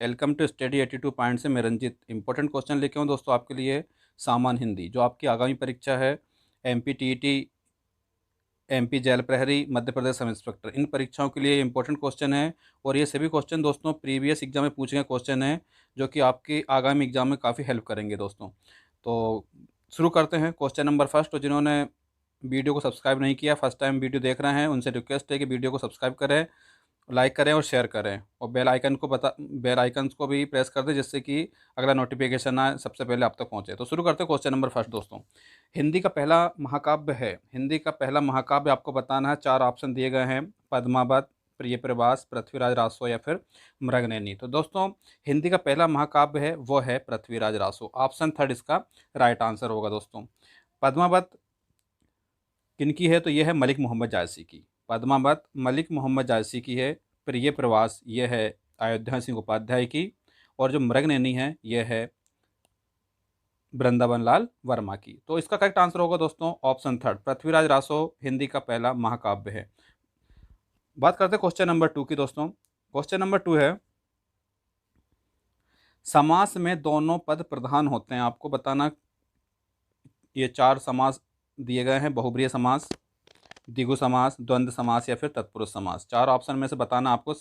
Welcome to study 82 point से मैं Ranjit important question लेके हूँ दोस्तों आपके लिए। सामान्य हिंदी जो आपकी आगामी परीक्षा है, एमपी टीईटी, एमपी जेल प्रहरी, मध्य प्रदेश सब इंस्पेक्टर, इन परीक्षाओं के लिए इंपॉर्टेंट क्वेश्चन है। और ये सभी क्वेश्चन दोस्तों प्रीवियस एग्जाम में पूछे गए क्वेश्चन हैं जो कि आपके आगामी एग्जाम में काफ़ी हेल्प करेंगे दोस्तों। तो शुरू करते हैं। क्वेश्चन नंबर फर्स्ट, तो जिन्होंने वीडियो को सब्सक्राइब नहीं किया, फर्स्ट टाइम वीडियो देख रहे हैं, उनसे रिक्वेस्ट है कि वीडियो को सब्सक्राइब करें, लाइक करें और शेयर करें, और बेल आइकन को भी प्रेस कर दें जिससे कि अगला नोटिफिकेशन आए सबसे पहले आप तक पहुंचे। तो शुरू करते हैं क्वेश्चन नंबर फर्स्ट दोस्तों। हिंदी का पहला महाकाव्य है, हिंदी का पहला महाकाव्य आपको बताना है। 4 ऑप्शन दिए गए हैं, पद्मावत, प्रिय प्रवास, पृथ्वीराज रासो या फिर मृगनयनी। तो दोस्तों हिंदी का पहला महाकाव्य है वो है पृथ्वीराज रासो। ऑप्शन थर्ड इसका राइट आंसर होगा दोस्तों। पद्मावत किनकी है? तो यह है मलिक मोहम्मद जायसी की। पद्मावत मलिक मोहम्मद जायसी की है। प्रिय प्रवास ये है अयोध्या सिंह उपाध्याय की। और जो मृगनयनी है यह है वृंदावन लाल वर्मा की। तो इसका करेक्ट आंसर होगा दोस्तों ऑप्शन थर्ड, पृथ्वीराज रासो हिंदी का पहला महाकाव्य है। बात करते हैं क्वेश्चन नंबर 2 की दोस्तों। क्वेश्चन नंबर 2 है, समास में दोनों पद प्रधान होते हैं। आपको बताना, ये 4 समास दिए गए हैं, बहुब्रीहि समास, द्विगु समास, द्वंद्व समास या फिर तत्पुरुष समास। 4 ऑप्शन में से बताना आपको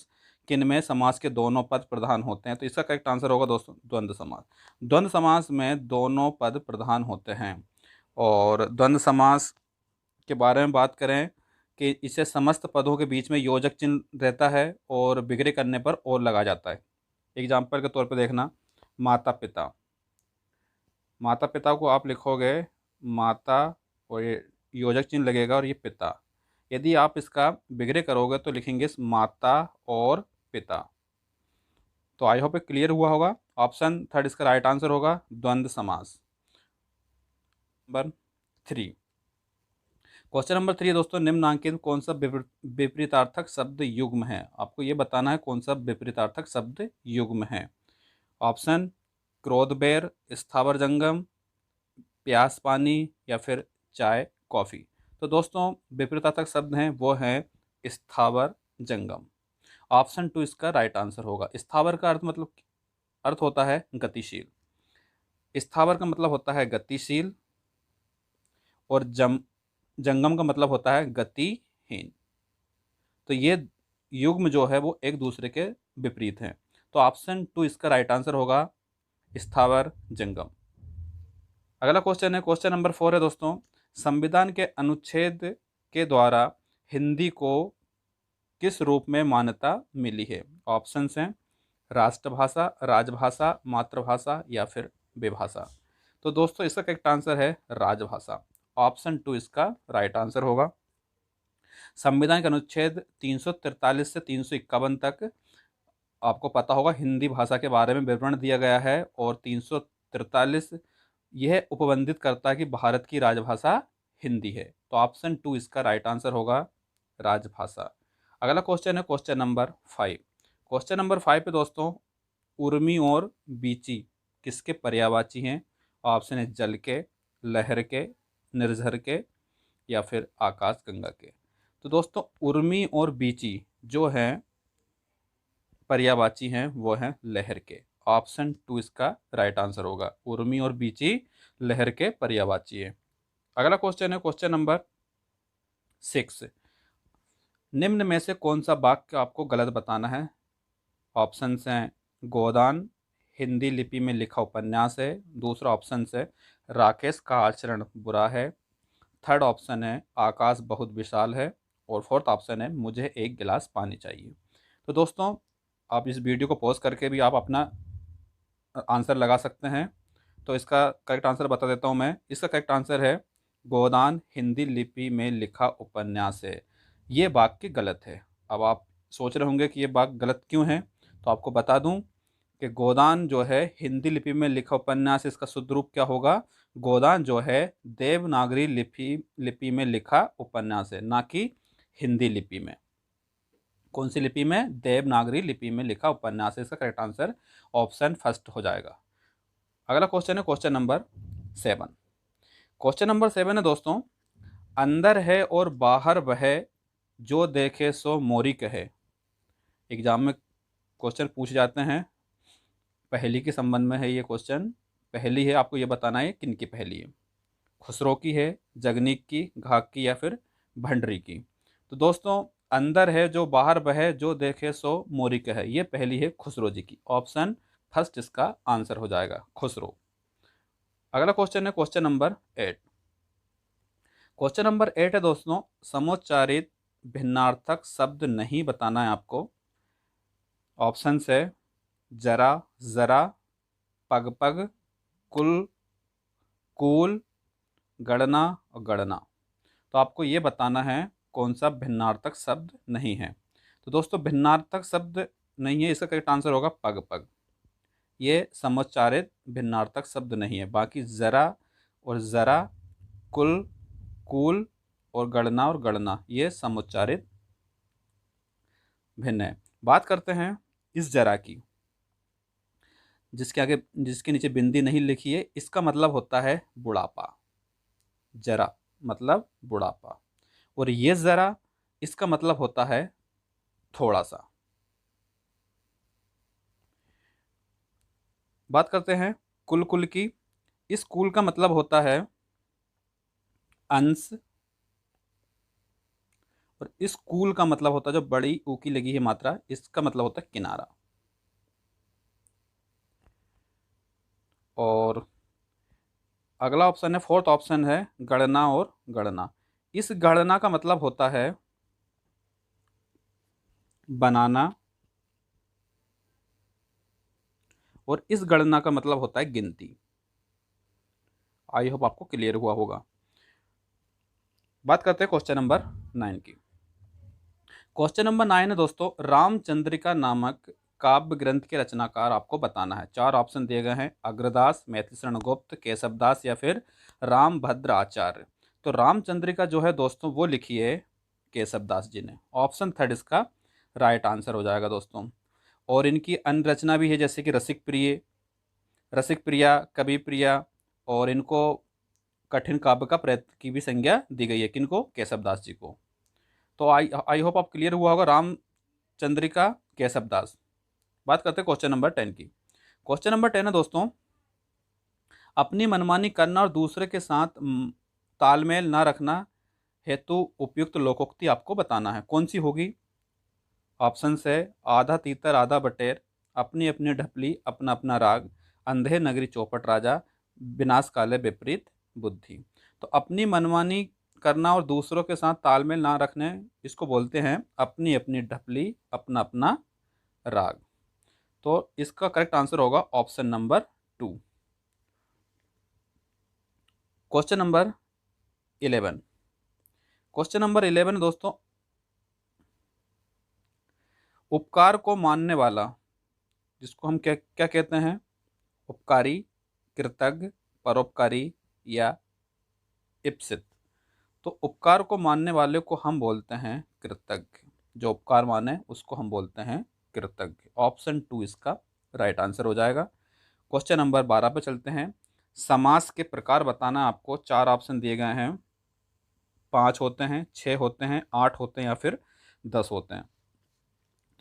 किन में समास के दोनों पद प्रधान होते हैं। तो इसका करेक्ट आंसर होगा दोस्तों द्वंद्व समास। द्वंद्व समास में दोनों पद प्रधान होते हैं। और द्वंद्व समास के बारे में बात करें कि इसे समस्त पदों के बीच में योजक चिन्ह रहता है और बिगड़े करने पर और लगा जाता है। एग्जाम्पल के तौर पर देखना, माता पिता, माता पिता को आप लिखोगे माता और ये योजक चिन्ह लगेगा और ये पिता। यदि आप इसका बिगड़े करोगे तो लिखेंगे माता और पिता। तो आई होप क्लियर हुआ होगा। ऑप्शन थर्ड इसका राइट आंसर होगा द्वंद्व समास। नंबर 3, क्वेश्चन नंबर 3 दोस्तों, निम्नांकित कौन सा विपरीतार्थक शब्द युग्म है? आपको ये बताना है कौन सा विपरीतार्थक शब्द युग्म है। ऑप्शन क्रोध बेर, स्थावर जंगम, प्यास पानी या फिर चाय कॉफ़ी। तो दोस्तों विपरीतार्थक शब्द हैं वो हैं स्थावर जंगम। ऑप्शन 2 इसका राइट आंसर होगा। स्थावर का अर्थ होता है गतिशील, स्थावर का मतलब होता है गतिशील, और जंगम का मतलब होता है गतिहीन। तो ये युग्म जो है वो एक दूसरे के विपरीत हैं। तो ऑप्शन 2 इसका राइट आंसर होगा स्थावर जंगम। अगला क्वेश्चन है, क्वेश्चन नंबर 4 है दोस्तों, संविधान के अनुच्छेद के द्वारा हिंदी को किस रूप में मान्यता मिली है? ऑप्शंस हैं राष्ट्रभाषा, राजभाषा, मातृभाषा या फिर विभाषा। तो दोस्तों इसका करेक्ट आंसर है राजभाषा। ऑप्शन 2 इसका राइट आंसर होगा। संविधान के अनुच्छेद 343 से 351 तक आपको पता होगा हिंदी भाषा के बारे में विवरण दिया गया है, और 343 यह उपबंधित करता है कि भारत की राजभाषा हिंदी है। तो ऑप्शन 2 इसका राइट आंसर होगा राजभाषा। अगला क्वेश्चन है क्वेश्चन नंबर 5। क्वेश्चन नंबर 5 पे दोस्तों, उर्मी और बीची किसके पर्यायवाची हैं? ऑप्शन है जल के, लहर के, निर्झर के या फिर आकाश गंगा के। तो दोस्तों उर्मी और बीची जो हैं पर्यायवाची हैं वो हैं लहर के। ऑप्शन 2 इसका राइट आंसर होगा। उर्मी और बीची लहर के पर्यायवाची है। अगला क्वेश्चन है क्वेश्चन नंबर 6। निम्न में से कौन सा वाक्य आपको गलत बताना है? ऑप्शन हैं गोदान हिंदी लिपि में लिखा उपन्यास है। दूसरा ऑप्शन है राकेश का आचरण बुरा है। थर्ड ऑप्शन है आकाश बहुत विशाल है। और फोर्थ ऑप्शन है मुझे एक गिलास पानी चाहिए। तो दोस्तों आप इस वीडियो को पॉज करके भी आप अपना आंसर लगा सकते हैं। तो इसका करेक्ट आंसर बता देता हूं मैं। इसका करेक्ट आंसर है गोदान हिंदी लिपि में लिखा उपन्यास है। ये वाक्य गलत है। अब आप सोच रहे होंगे कि ये वाक्य गलत क्यों है, तो आपको बता दूं कि गोदान जो है हिंदी लिपि में लिखा उपन्यास, इसका शुद्ध रूप क्या होगा? गोदान जो है देवनागरी लिपि में लिखा उपन्यास है, ना कि हिंदी लिपि में। कौन सी लिपि में? देवनागरी लिपि में लिखा उपन्यास है। इसका करेक्ट आंसर ऑप्शन फर्स्ट हो जाएगा। अगला क्वेश्चन है क्वेश्चन नंबर 7। क्वेश्चन नंबर 7 है दोस्तों, अंदर है और बाहर वह जो देखे सो मोरी कहे। एग्जाम में क्वेश्चन पूछ जाते हैं पहेली के संबंध में है ये क्वेश्चन। पहेली है, आपको ये बताना है किन की पहेली है। खुसरो की है, जगनीक की, घाक की या फिर भंडरी की। तो दोस्तों, अंदर है जो बाहर बहे, जो देखे सो मोरी कहे, ये पहेली है खुसरो जी की। ऑप्शन फर्स्ट इसका आंसर हो जाएगा, खुसरो। अगला क्वेश्चन है क्वेश्चन नंबर 8। क्वेश्चन नंबर 8 है दोस्तों, समोच्चारित भिन्नार्थक शब्द नहीं बताना है आपको। ऑप्शन है जरा, जरा, पग पग, कुल, कूल, गणना और गणना। तो आपको ये बताना है कौन सा भिन्नार्थक शब्द नहीं है। तो दोस्तों, भिन्नार्थक शब्द नहीं है, इसका करेक्ट आंसर होगा पग पग। ये समुच्चारित भिन्नार्थक शब्द नहीं है। बाकी जरा और जरा, कुल, कूल और गणना ये समुच्चारित भिन्न है। बात करते हैं इस जरा की, जिसके आगे जिसके नीचे बिंदी नहीं लिखी है, इसका मतलब होता है बुढ़ापा। जरा मतलब बुढ़ापा। और ये जरा, इसका मतलब होता है थोड़ा सा। बात करते हैं कुल कुल की। इस कुल का मतलब होता है अंश। और इस कुल का मतलब होता है, जो बड़ी ऊ की लगी है मात्रा, इसका मतलब होता है किनारा। और अगला ऑप्शन है, फोर्थ ऑप्शन है गणना और गणना। इस गणना का मतलब होता है बनाना। और इस गणना का मतलब होता है गिनती। आई होप आपको क्लियर हुआ होगा। बात करते हैं क्वेश्चन नंबर 9 की। क्वेश्चन नंबर 9 है दोस्तों, रामचंद्रिका नामक काव्य ग्रंथ के रचनाकार आपको बताना है। 4 ऑप्शन दिए गए हैं, अग्रदास, मैथिलीशरण गुप्त, केशवदास या फिर रामभद्र आचार्य। तो रामचंद्रिका जो है दोस्तों, वो लिखी है केशवदास जी ने। ऑप्शन थर्ड इसका राइट आंसर हो जाएगा दोस्तों। और इनकी अन्य रचना भी है, जैसे कि रसिक प्रिय, रसिक प्रिया, कवि प्रिया। और इनको कठिन काव्य का प्रयत्न की भी संज्ञा दी गई है, किनको? केशवदास जी को। तो आई होप आप क्लियर हुआ होगा रामचंद्रिका, केशवदास। बात करते हैं क्वेश्चन नंबर 10 की। क्वेश्चन नंबर 10 है दोस्तों, अपनी मनमानी करना और दूसरे के साथ तालमेल ना रखना हेतु उपयुक्त लोकोक्ति आपको बताना है। कौन सी होगी? ऑप्शन है आधा तीतर आधा बटेर, अपनी अपनी ढपली अपना अपना राग, अंधे नगरी चौपट राजा, विनाश काले विपरीत बुद्धि। तो अपनी मनमानी करना और दूसरों के साथ तालमेल ना रखने, इसको बोलते हैं अपनी अपनी ढपली अपना अपना राग। तो इसका करेक्ट आंसर होगा option number 2। Question number 11। Question number 11 दोस्तों, उपकार को मानने वाला, जिसको हम क्या क्या कहते हैं? उपकारी, कृतज्ञ, परोपकारी या इप्सित। तो उपकार को मानने वाले को हम बोलते हैं कृतज्ञ। जो उपकार माने उसको हम बोलते हैं कृतज्ञ। ऑप्शन 2 इसका राइट आंसर हो जाएगा। क्वेश्चन नंबर 12 पे चलते हैं। समास के प्रकार बताना आपको। 4 ऑप्शन दिए गए हैं, 5 होते हैं, 6 होते हैं, 8 होते हैं या फिर 10 होते हैं।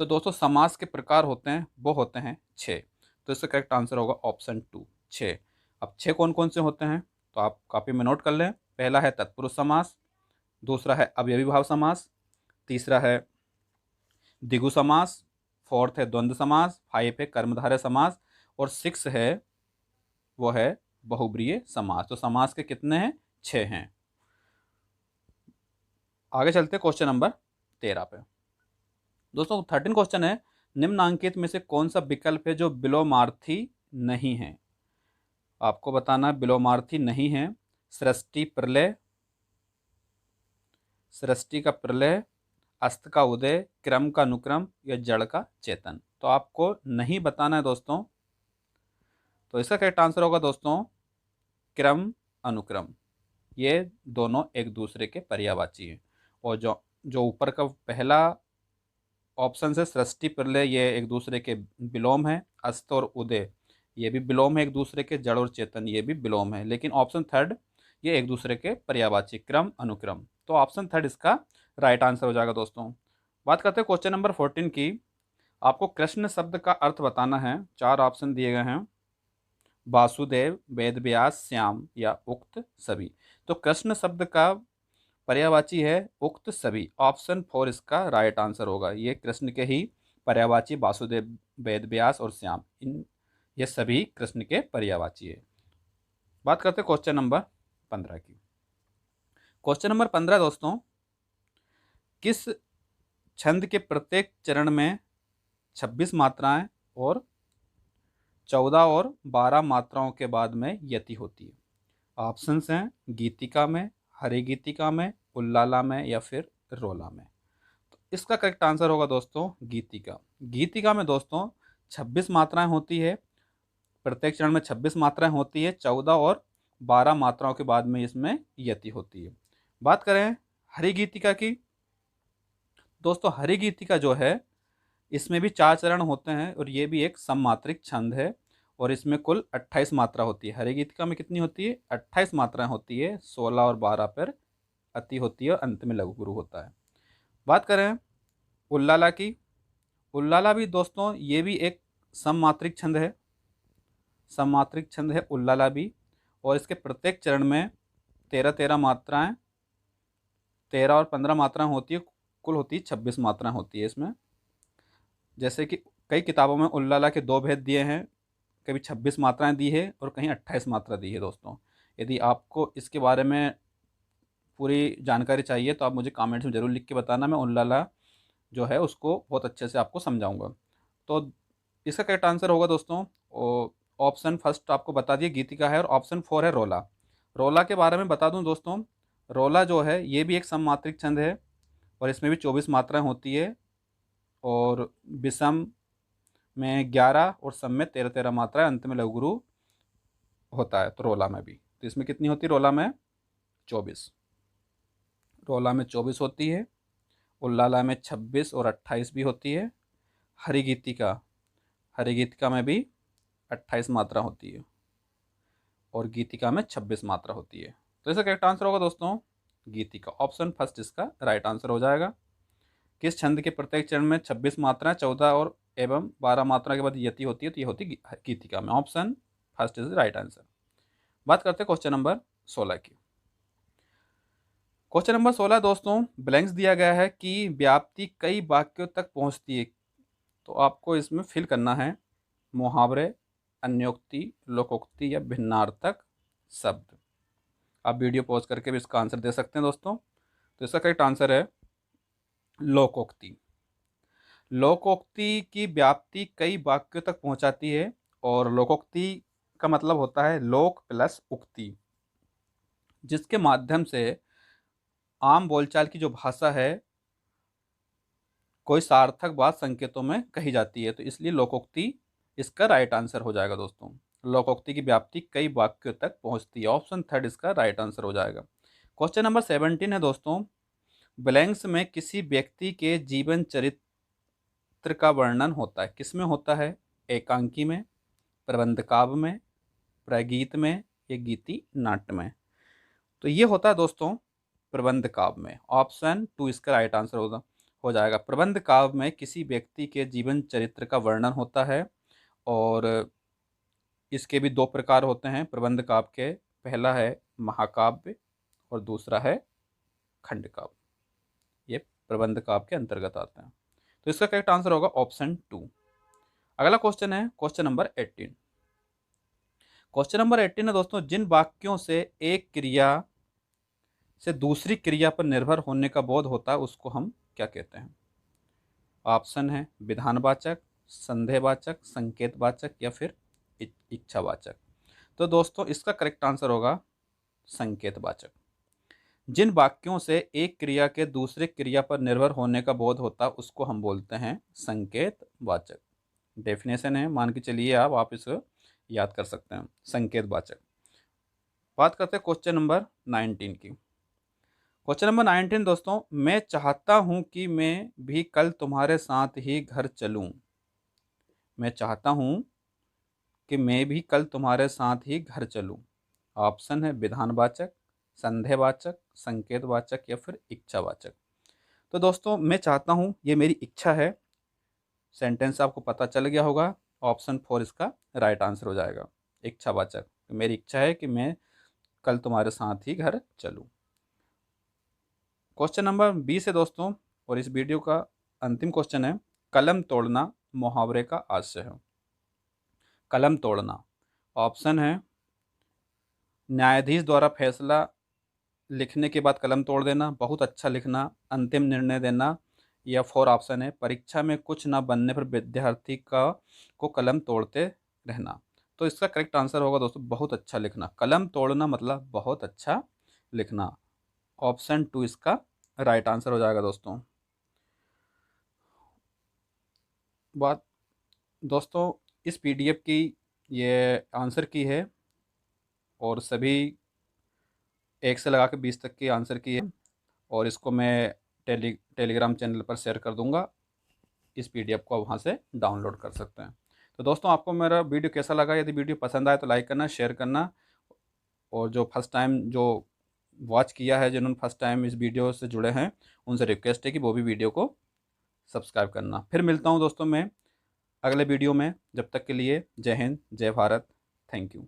तो दोस्तों, समास के प्रकार होते हैं, वो होते हैं 6। तो इसका करेक्ट आंसर होगा ऑप्शन 2, 6। अब 6 कौन कौन से होते हैं, तो आप कॉपी में नोट कर लें। पहला है तत्पुरुष समास, दूसरा है अवयवी भाव समास, तीसरा है द्विगु समास, फोर्थ है द्वंद्व समास, 5 है कर्मधारय समास और 6 है वो है बहुब्रीय समास। तो समास के कितने हैं? 6 हैं। आगे चलते हैं क्वेश्चन नंबर 13 पे। दोस्तों 13 क्वेश्चन है, निम्नांकित में से कौन सा विकल्प है जो विलोमार्थी नहीं है? आपको बताना है विलोमार्थी नहीं है। सृष्टि प्रलय, सृष्टि का प्रलय, अस्त का उदय, क्रम का अनुक्रम या जड़ का चेतन। तो आपको नहीं बताना है दोस्तों। तो इसका करेक्ट आंसर होगा दोस्तों क्रम अनुक्रम। ये दोनों एक दूसरे के पर्यायवाची हैं। और जो जो ऊपर का पहला ऑप्शन है सृष्टि प्रलय, ये एक दूसरे के विलोम है। अस्त और उदय ये भी विलोम है एक दूसरे के। जड़ और चेतन ये भी विलोम है। लेकिन ऑप्शन थर्ड ये एक दूसरे के पर्यायवाची, क्रम अनुक्रम। तो ऑप्शन थर्ड इसका राइट आंसर हो जाएगा दोस्तों। बात करते हैं क्वेश्चन नंबर 14 की। आपको कृष्ण शब्द का अर्थ बताना है। 4 ऑप्शन दिए गए हैं, वासुदेव, वेद व्यास, श्याम या उक्त सभी। तो कृष्ण शब्द का पर्यायवाची है उक्त सभी। ऑप्शन 4 इसका राइट आंसर होगा। ये कृष्ण के ही पर्यायवाची वासुदेव, वेद व्यास और श्याम, इन ये सभी कृष्ण के पर्यायवाची है। बात करते हैं क्वेश्चन नंबर 15 की। क्वेश्चन नंबर 15 दोस्तों, किस छंद के प्रत्येक चरण में 26 मात्राएं और 14 और 12 मात्राओं के बाद में यति होती है? ऑप्शंस हैं गीतिका में, हरि गीतिका में, उल्लाला में या फिर रोला में। तो इसका करेक्ट आंसर होगा दोस्तों गीतिका। गीतिका में दोस्तों 26 मात्राएं होती है, प्रत्येक चरण में 26 मात्राएं होती है, 14 और 12 मात्राओं के बाद में इसमें यति होती है। बात करें हरि गीतिका की, दोस्तों हरि गीतिका जो है इसमें भी 4 चरण होते हैं और ये भी एक सममात्रिक छंद है और इसमें कुल 28 मात्रा होती है। हरि गीतिका में कितनी होती है? 28 मात्राएं होती है, 16 और 12 पर अति होती है और अंत में लघु गुरु होता है। बात करें उल्लाला की, उल्लाला भी दोस्तों ये भी एक सममात्रिक छंद है, सममात्रिक छंद है उल्लाला भी, और इसके प्रत्येक चरण में 13 मात्राएं, 13 और 15 मात्राएं होती है, कुल होती है 26 मात्राएं होती है इसमें। जैसे कि कई किताबों में उल्लाला के 2 भेद दिए हैं, कभी 26 मात्राएं दी है और कहीं 28 मात्रा दी है दोस्तों। यदि आपको इसके बारे में पूरी जानकारी चाहिए तो आप मुझे कमेंट्स में ज़रूर लिख के बताना, मैं उल्लाला जो है उसको बहुत अच्छे से आपको समझाऊंगा। तो इसका करेक्ट आंसर होगा दोस्तों ऑप्शन फर्स्ट आपको बता दिए गीतिका है, और ऑप्शन 4 है रोला। रोला के बारे में बता दूं दोस्तों, रोला जो है ये भी एक सममात्रिक छंद है और इसमें भी 24 मात्राएं होती है और विषम में 11 और सम में 13 मात्राएं, अंत में लघु गुरु होता है। तो रोला में भी, तो इसमें कितनी होती है? रोला में 24, रोला में 24 होती है, उल्लाला में 26 और 28 भी होती है, हरि गीतिका, हरि गीतिका में भी 28 मात्रा होती है और गीतिका में 26 मात्रा होती है। तो इसका करेक्ट आंसर होगा दोस्तों गीतिका। ऑप्शन फर्स्ट इसका राइट आंसर हो जाएगा। किस छंद के प्रत्येक चरण में 26 मात्राएं, 14 और एवं 12 मात्रा के बाद यति होती है? तो ये होती है गीतिका में। Option first is right answer. बात करते हैं क्वेश्चन नंबर 16 की। क्वेश्चन नंबर 16 दोस्तों, ब्लैंक्स दिया गया है कि व्याप्ति कई वाक्यों तक पहुंचती है, तो आपको इसमें फिल करना है मुहावरे, अन्योक्ति, लोकोक्ति या भिन्नार्थक शब्द। आप वीडियो पॉज करके भी इसका आंसर दे सकते हैं दोस्तों। तो इसका करेक्ट आंसर है लोकोक्ति। लोकोक्ति की व्याप्ति कई वाक्यों तक पहुंचाती है और लोकोक्ति का मतलब होता है लोक प्लस उक्ति, जिसके माध्यम से आम बोलचाल की जो भाषा है कोई सार्थक बात संकेतों में कही जाती है, तो इसलिए लोकोक्ति इसका राइट आंसर हो जाएगा दोस्तों। लोकोक्ति की व्याप्ति कई वाक्यों तक पहुंचती है, ऑप्शन थर्ड इसका राइट आंसर हो जाएगा। क्वेश्चन नंबर 17 है दोस्तों, ब्लैंक्स में किसी व्यक्ति के जीवन चरित्र का वर्णन होता है, किसमें होता है? एकांकी में, प्रबंध काव्य में, प्रगीत में या गीति नाट्य में? तो ये होता है दोस्तों प्रबंध काव्य में। ऑप्शन 2 इसका राइट आंसर हो जाएगा। प्रबंध काव्य में किसी व्यक्ति के जीवन चरित्र का वर्णन होता है और इसके भी 2 प्रकार होते हैं प्रबंध काव्य के। पहला है महाकाव्य और दूसरा है खंड काव्य। ये प्रबंध काव्य के अंतर्गत आते हैं। तो इसका करेक्ट आंसर होगा ऑप्शन 2। अगला क्वेश्चन है क्वेश्चन नंबर 18। क्वेश्चन नंबर 18 है दोस्तों, जिन वाक्यों से एक क्रिया से दूसरी क्रिया पर निर्भर होने का बोध होता है उसको हम क्या कहते हैं? ऑप्शन है विधानवाचक, संदेहवाचक, संकेतवाचक या फिर इच्छावाचक। तो दोस्तों इसका करेक्ट आंसर होगा संकेतवाचक। जिन वाक्यों से एक क्रिया के दूसरे क्रिया पर निर्भर होने का बोध होता है उसको हम बोलते हैं संकेतवाचक। डेफिनेशन है, मान के चलिए आप इसे याद कर सकते हैं, संकेतवाचक। बात करते हैं क्वेश्चन नंबर 19 की। क्वेश्चन नंबर 19 दोस्तों, मैं चाहता हूं कि मैं भी कल तुम्हारे साथ ही घर चलूं। मैं चाहता हूं कि मैं भी कल तुम्हारे साथ ही घर चलूं। ऑप्शन है विधानवाचक, संदेहवाचक, संकेतवाचक या फिर इच्छावाचक। तो दोस्तों मैं चाहता हूं ये मेरी इच्छा है, सेंटेंस आपको पता चल गया होगा। ऑप्शन 4 इसका राइट आंसर हो जाएगा। इच्छावाचक, मेरी इच्छा है कि मैं कल तुम्हारे साथ ही घर चलूँ। क्वेश्चन नंबर 20 है दोस्तों, और इस वीडियो का अंतिम क्वेश्चन है, कलम तोड़ना मुहावरे का आशय है। कलम तोड़ना, ऑप्शन है न्यायाधीश द्वारा फैसला लिखने के बाद कलम तोड़ देना, बहुत अच्छा लिखना, अंतिम निर्णय देना, या 4 ऑप्शन है परीक्षा में कुछ ना बनने पर विद्यार्थी को कलम तोड़ते रहना। तो इसका करेक्ट आंसर होगा दोस्तों बहुत अच्छा लिखना। कलम तोड़ना मतलब बहुत अच्छा लिखना। ऑप्शन 2 इसका राइट आंसर हो जाएगा दोस्तों। बात दोस्तों इस पीडीएफ की ये आंसर की है, और सभी 1 से लगा के 20 तक की आंसर की है, और इसको मैं टेलीग्राम चैनल पर शेयर कर दूंगा। इस पीडीएफ को वहाँ से डाउनलोड कर सकते हैं। तो दोस्तों आपको मेरा वीडियो कैसा लगा? यदि वीडियो पसंद आए तो लाइक करना, शेयर करना, और जो फर्स्ट टाइम जो वॉच किया है, जिन्होंने फर्स्ट टाइम इस वीडियो से जुड़े हैं, उनसे रिक्वेस्ट है कि वो भी वीडियो को सब्सक्राइब करना। फिर मिलता हूँ दोस्तों मैं अगले वीडियो में। जब तक के लिए जय हिंद, जय भारत, थैंक यू।